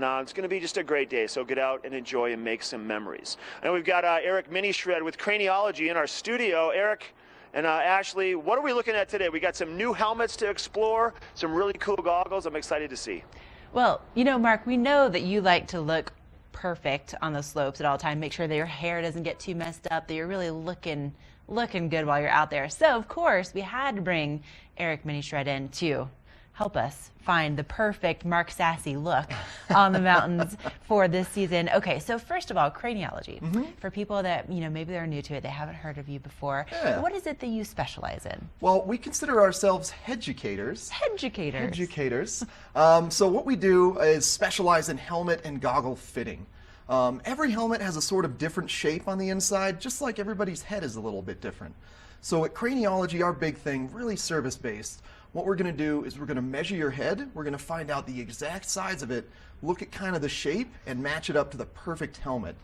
And it's going to be just a great day, so get out and enjoy and make some memories. And we've got Eric Minishred with Craniologie in our studio. Eric and Ashley, what are we looking at today? We got some new helmets to explore, some really cool goggles I'm excited to see. Well, you know, Mark, we know that you like to look perfect on the slopes at all time. Make sure that your hair doesn't get too messed up, that you're really looking good while you're out there. So, of course, we had to bring Eric Minishred in to help us find the perfect Mark Sassy look on the mountains for this season. Okay, so first of all, Craniologie. For people that, you know, maybe they're new to it, they haven't heard of you before. Yeah. What is it that you specialize in? Well, we consider ourselves headucators. Headucators. Headucators. So what we do is specialize in helmet and goggle fitting. Every helmet has a sort of different shape on the inside, just like everybody's head is a little bit different. So at Craniologie, our big thing, really service-based, what we're going to do is we're going to measure your head, we're going to find out the exact size of it, look at kind of the shape, and match it up to the perfect helmet.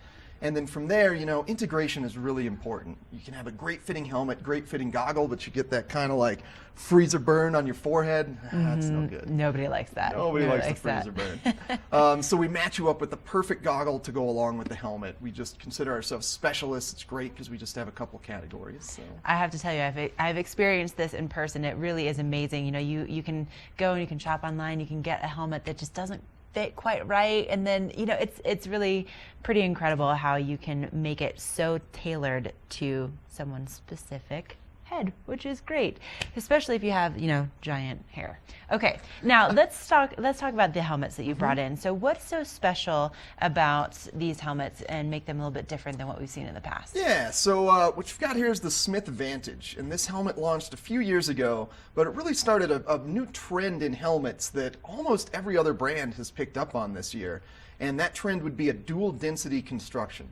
And then from there, you know, integration is really important. You can have a great fitting helmet, great fitting goggle, but you get that kind of like freezer burn on your forehead. That's no good. Nobody likes that. Nobody likes the freezer burn. So we match you up with the perfect goggle to go along with the helmet. We just consider ourselves specialists. It's great because we just have a couple categories. So. I have to tell you, I've experienced this in person. It really is amazing. You know, you can go and you can shop online. You can get a helmet that just doesn't fit quite right, and then, you know, it's really pretty incredible how you can make it so tailored to someone's specific head, which is great, especially if you have, you know, giant hair. Okay, now let's talk about the helmets that you brought in. So what's so special about these helmets and make them a little bit different than what we've seen in the past? Yeah, so what you've got here is the Smith Vantage, and this helmet launched a few years ago, but it really started a new trend in helmets that almost every other brand has picked up on this year, and that trend would be a dual density construction,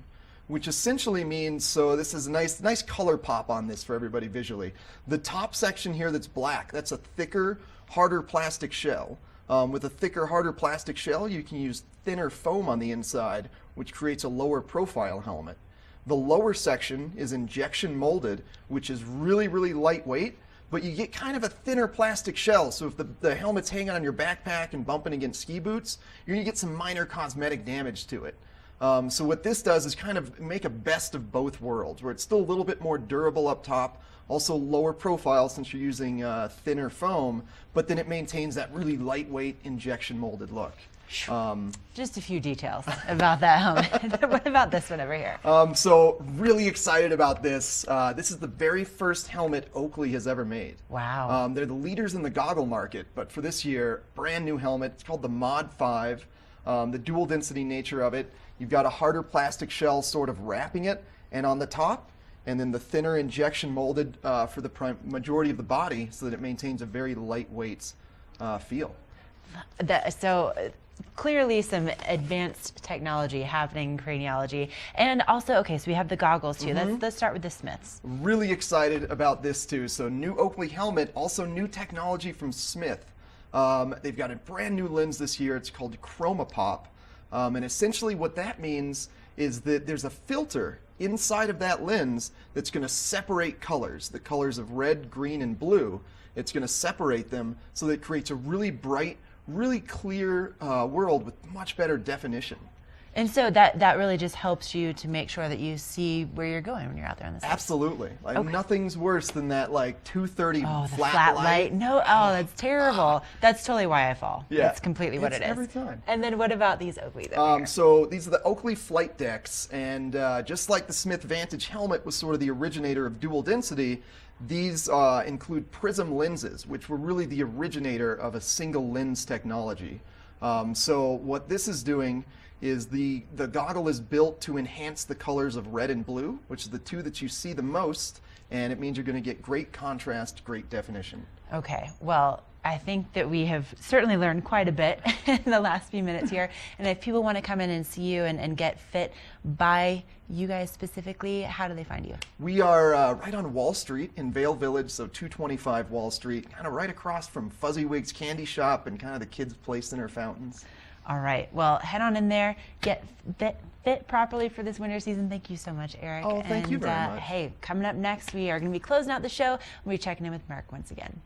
which essentially means, so this is a nice color pop on this for everybody visually. The top section here that's black, that's a thicker, harder plastic shell. With a thicker, harder plastic shell, you can use thinner foam on the inside, which creates a lower profile helmet. The lower section is injection molded, which is really, really lightweight, but you get kind of a thinner plastic shell, so if the helmet's hanging on your backpack and bumping against ski boots, you're gonna get some minor cosmetic damage to it. So what this does is kind of make a best of both worlds, where it's still a little bit more durable up top, also lower profile since you're using thinner foam, but then it maintains that really lightweight injection molded look. Just a few details about that helmet. What about this one over here? So really excited about this. This is the very first helmet Oakley has ever made. Wow. They're the leaders in the goggle market, but for this year, brand new helmet. It's called the Mod 5. The dual density nature of it. You've got a harder plastic shell sort of wrapping it, and on the top, and then the thinner injection molded for the majority of the body so that it maintains a very lightweight feel. So clearly some advanced technology happening in Craniologie. And also, okay, so we have the goggles too. Let's start with the Smiths. Really excited about this too. So new Oakley helmet, also new technology from Smith. They've got a brand new lens this year. It's called Chroma Pop. And essentially what that means is that there's a filter inside of that lens that's going to separate colors, the colors of red, green, and blue. It's going to separate them so that it creates a really bright, really clear world with much better definition. And so that really just helps you to make sure that you see where you're going when you're out there on the side. Absolutely. Like nothing's worse than that like 230 flat light. No, that's terrible. That's totally why I fall. Yeah. That's completely what it is. Every time. And then what about these Oakley? So these are the Oakley flight decks, and just like the Smith Vantage helmet was sort of the originator of dual density, these include prism lenses, which were really the originator of a single lens technology. So what this is doing is the goggle is built to enhance the colors of red and blue, which is the two that you see the most, and it means you're going to get great contrast, great definition. Okay, well, I think that we have certainly learned quite a bit in the last few minutes here, and if people want to come in and see you and get fit by you guys specifically, how do they find you? We are right on Wall Street in Vail Village, so 225 Wall Street, kind of right across from Fuzzy-Wig's Candy Shop and kind of the kids' play center fountains. All right. Well, head on in there, get fit properly for this winter season. Thank you so much, Eric. Oh, thank you very much. Hey, coming up next, we are going to be closing out the show. We'll be checking in with Mark once again.